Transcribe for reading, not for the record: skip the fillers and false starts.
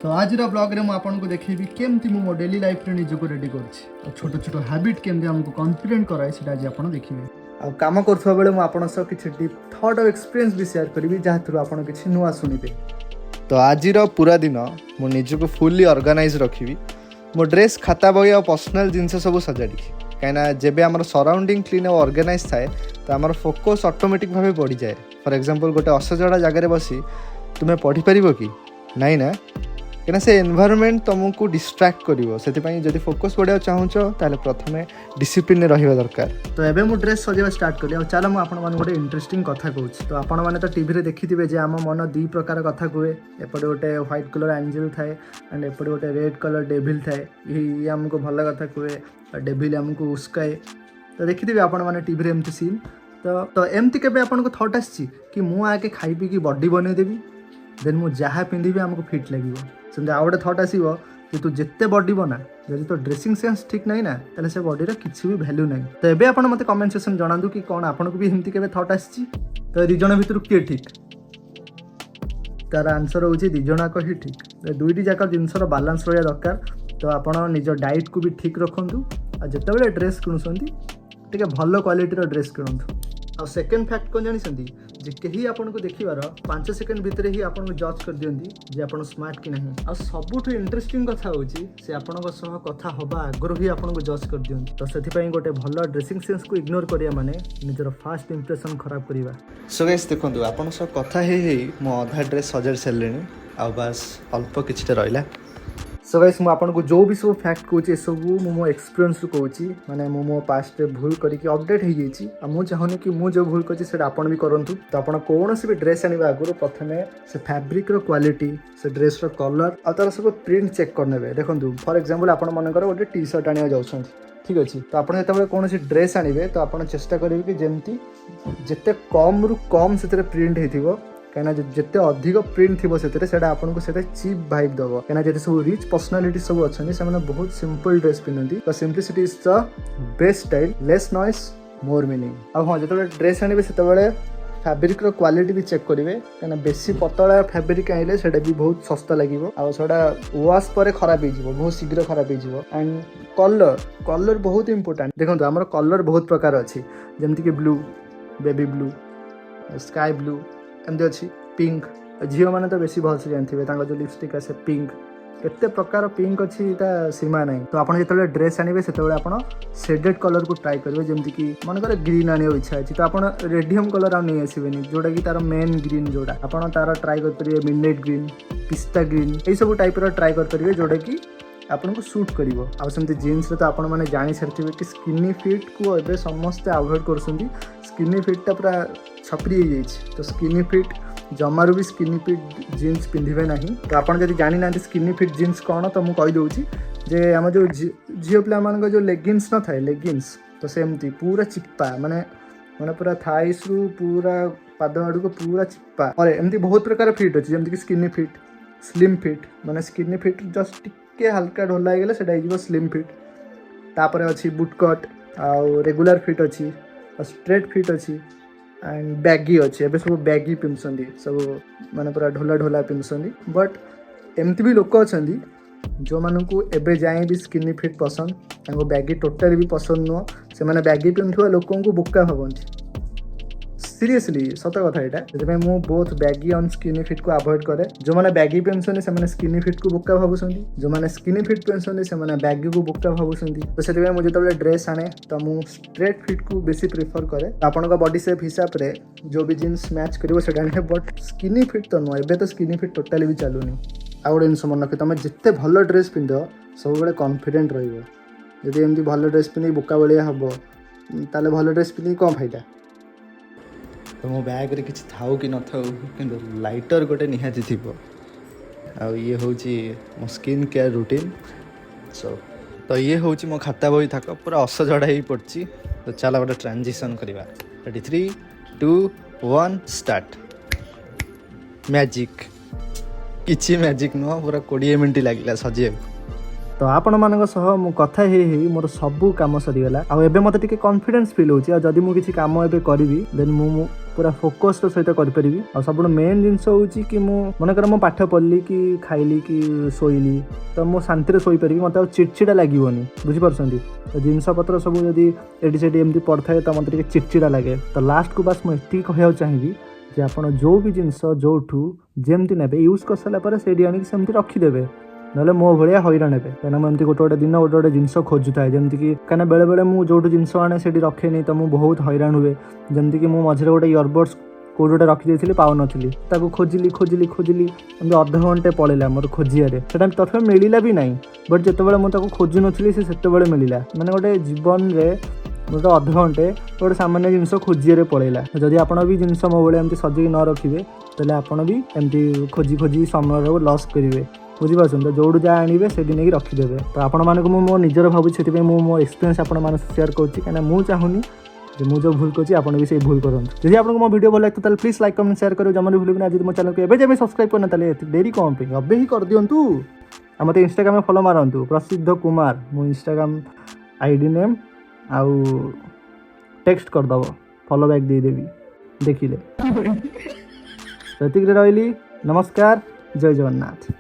तो आज ब्लॉग रे आपको देखी केमती मो डेली लाइफ रे निजको रेडी कर छोट छोट हैबिट केमती हमको कॉन्फिडेंट कराए से आज आप देखिए आ काम करथवा बेले मु आपन सब किछि डीप थॉट और एक्सपीरियंस भी शेयर करबी जहाँ थ्रू आपन किछि नुआ सुनिबे। तो आज पूरा दिन मो निजको फुल्ली ऑर्गेनाइज रखिबी। मो ड्रेस खाता बही और पर्सनल जिनस सब सजाड़ी कहीं जेबे आमर सराउंडिंग क्लीन और ऑर्गेनाइज थाए तो आमर फोकस ऑटोमेटिक भाव बढ़ी जाए। फॉर एग्जांपल गोटे असजड़ा जगह बसी तुम्हें पढ़ी पार कि नाई ना कहीं से एनवायरनमेंट तुमको डिस्ट्रैक्ट करिवो से जदि फोकस बढ़िया चाहूच ताले प्रथमे डिसिप्लिन रहिबा दरकार। तो एबे मु ड्रेस सजेबा स्टार्ट करी। चल मु आपन मन गोटे इंटरेस्टिंग कथा कहूँ। तो आपण मैंने तो टीवी रे देखिथिबे जे आम मन दी प्रकार कथा कहे। एपटे गोटे व्हाइट कलर एंजल थाए एंड एपटे गोटे रेड कलर डेविल थाए। ये आमको भल कथा कहे डेविल आमको उस्काए। तो देखिथिबे आपण मैंने टीवी रे एमती सीन। तो एमती केबे आपनको थॉट आछि कि मु आके खाई पी की बॉडी बनै देबी देन मु जहाँ पिंधिबे आमको फिट लगिवो। सेमती आउ गोटे थॉट आसो कि तू जिते बॉडी बना जब तो ड्रेसिंग सेंस ठीक नहीं ना ताले से बॉडी किसी भी वैल्यू नहीं। तो एबे आपण मते कमेंट सेक्शन जणांदु कि कौन आपनको भी हिंती केबे थॉट आछि। तो दी जण भितर किए ठीक तार आंसर होछि दी जणाक ही ठीक। दुईटी जाक जिनसर बैलेंस रहिया दरकार। तो आपण निज डाइट को भी ठीक रखंतु आ जते बेले ड्रेस किनुसंती टिके भलो क्वालिटी रो ड्रेस किनंतु। आ सेकंड फैक्ट कोन जानिसंती जे कहीं आपको देखिबार 5 सेकंड भितर ही आपको जज कर दियंती जे आपण स्मार्ट कि नहीं। आ सबुठ इंटरेस्टिंग कथा होची से आपनको सह कथा हबा आगर ही आपको जज कर दियंती। तो सेथिपई गोटे भलो ड्रेसिंग सेंस को इग्नोर करिया माने निजर फर्स्ट इंप्रेशन खराब करिवा। सो गाइस देखंतु आपण सह कथा हे मो आधा ड्रेस सजर सेलेनी आ बस अल्प किछटे रहला। सो गाइस मु आपनको जो भी सब फैक्ट कहूँ सब मो एक्सपीरियंस कहूँ माने मो पास्ट भूल करके अपडेट हो जाइए। मु चाहूनी कि मु जो भूल करछि सेटा आपण भी करंतु। तो आपण कौन भी ड्रेस आनिबा आगुर प्रथमे से फैब्रिक रो क्वालिटी से ड्रेस रो कलर आ तार सब प्रिंट चेक करनेबे। देखंतु फॉर एग्जांपल आपण मनकर गोटे टी शर्ट आनिया जाउछंती ठीक अछि। तो आपण जेतबे कौन ड्रेस आनिबे तो आपण चेष्टा करिवे कि जेमती जेते कम रु कम सेतरे प्रिंट हेथिबो कहीं जिते अधिक प्रिंट थी से आपको चीप भाइब दब। कहीं सब रिच पर्सनालिटी सब अच्छे से बहुत सिंपल ड्रेस पिंधती। तो simplicity is the best style less noise more meaning. आ हाँ जो ड्रेस आने से फैब्रिक रो क्वालिटी भी चेक करेंगे कहीं बेसी पतला फैब्रिक आइले से भी बहुत सस्ता लगे आटा वाश पर खराब हो बहुत शीघ्र खराब हो। एंड कलर कलर बहुत इंपोर्टेंट। देखो आम कलर बहुत प्रकार अच्छी जमीक blue baby blue sky blue एमती अच्छी पिंक झील मैंने तो बेसी भल से जानते हैं जो लिपस्टिक आसे पिंक केते प्रकार पिंक अच्छी सीमा नहीं। तो आपड़ जो ड्रेस आने से शेडेड कलर को ट्राई करेंगे जमीक मनकर ग्रीन आने इच्छा अच्छी तो आप रेडियम कलर आ नहीं आसबे जोटा कि तार मेन ग्रीन जोटा आप तार ट्राई करेंगे मिडनाइट ग्रीन पिस्ता ग्रीन यही सब टाइप ट्राई करेंगे जोटा कि आपको सूट करिवो। आ सेमती जीन्स तो आपण मैंने जानी सारी कि स्किनी फिट को एबे समस्ते अवॉइड करछंती। स्किनी फिटा पूरा छपरी हो जाइए। तो स्किनी फिट जमारू भी स्किनी फिट जीन्स पिंधे ना। तो आप जब जानी ना स्किनी फिट जीन्स कौन तो मुझे कहीदे जे आम जो झील पिला मान जो लेगिंग्स न थाए लेगिंग्स तो सेमती पूरा चिप्पा माने माने पूरा थाइस रु पूरा पाद आड़ को पूरा चिप्पा। और एमती बहुत प्रकार फिट अच्छी जमीक स्किनी फिट स्लिम फिट माने स्किनी फिट जस्ट टिके हल्का ढोला हो गले स्लिम फिट। तापर अच्छी बुटकट आउ रेगुलर फिट अच्छी स्ट्रेट फिट अच्छी एंड बैगी अच्छे। एबे सब बैगी पिंधुंट सब माने पूरा ढोला ढोला पिंधुंट। बट एमती भी लोक अच्छा जो मानू एबे जाए भी स्किनी फिट पसंद बैगी टोटाली भी पसंद नुह से मैंने बैगी पिंधुवा लोक बोका भावती। सीरियसली सत कथा यहाँ मुझे बोथ बैगी और स्किनी फिट को अवॉइड करे। जो मैंने बैगी पिंधुंट से स्किनी फिट को बोका भावुंट जो मैंने स्किनी फिट पिंधुंट से बैगी को बोका भावुंट। तो से मुझे जो ड्रेस आने तो मुझे स्ट्रेट फिट को बेसी प्रिफर करे। आपण बॉडी शेप हिसाब से जो भी जीन्स मैच कर बट स्किनी फिट तो नुह एबे तो स्किनी फिट टोटाली भी चलूनी। आ गोटे जिन मन रख तुम जिते भल ड्रेस पिंध सब कॉन्फिडेंट रही। एमती भल ड्रेस पिंधि बोका भाया हम ताले भल ड्रेस पिंधि कौन फायदा। तो मो बैग रे किसी थाऊ कि न थाऊ कि लाइटर गोटे निहाती थी। ये हूँ मो स्किन केयर रूटीन। सो तो ये हूँ मो खाता बही थाक पूरा असजड़ा ही पड़ी। तो चल गोटे ट्रांजिशन करवा। Ready 3 2 1 start. मैजिक किसी मैजिक नुह पूरा 20 मिनट लगे सजा तो आपण मानक सह मु कथा हे मोर सबू काम सरीगला आ एबे मते टिके कॉन्फिडेंस फील होची आ जदी मु किछि काम एबे करबी देन मु पूरा फोकस सहित कर परिबी आ सब मेन जिंस होची कि मु मनकर मु पाठ पढ़ली कि खाइली कि सोइली तो मु शांति रे सोई परिबी मते चिड़चिड़ा लागिवनी बुझी परसंती तो जिंस पत्र सब जदी एडी सेडी एमती पड़थाय तो मते टिके चिड़चिड़ा लागे तो लास्ट को बस मु एती कहया चाहेबी जे आपण जो भी जिंस जोठू जेमती नेबे यूज कर सला पर सेडी आनी सेमती रखी देबे नले मो भलिया हैरान हेबे काना एमती गोटे दिन गोटे जिनस खोजुए जमती कि काना बेले बेले मु जोटू जिनस आने से रखेनी तो मुझे बहुत हैरान हुए जमती कि मु मझे गोटे इयरबड्स कोड गोटे रखी देती पाऊन खोजिली खोजिली खोजिली एमती अध घंटे पड़ेगा मोर खोजियारे सेटा तथा मिलला भी नहीं बट जिते मुझे खोजु नी से मिलला माने गोटे जीवन रे गोटे अध घंटे गोटे सामान्य जिनस खोजियारे पड़ेगा जदि आपण भी जिनस मो भाई एमती सजेक न रखिए तेल आपण भी एमती खोजी खोजी समय लॉस करेंगे बुझीपार तो जोड़ू जहाँ आने से नहीं रखिदेवे तो आपण मानक मो निजर भावी से मो एक्सपीरियंस आपण मान शेयर करें मुझे चाहूनी मुझे जो भूल कर भी से भूल करूँ जब आपको मो वीडियो भल लगे तो प्लीज लाइक कमेंट शेयर करो जमा भी भूल आज मो चैनल को एवं सब्सक्राइब करना डेरी कौन पे अबे ही कर दिंतु आ मत इंस्टाग्राम में फॉलो मारंतु प्रसिद्ध कुमार मो इंस्टाग्राम आईडी नेम आउ टेक्स्ट करदब फॉलो बैक देदेवी देखिले रही नमस्कार जय जगन्नाथ।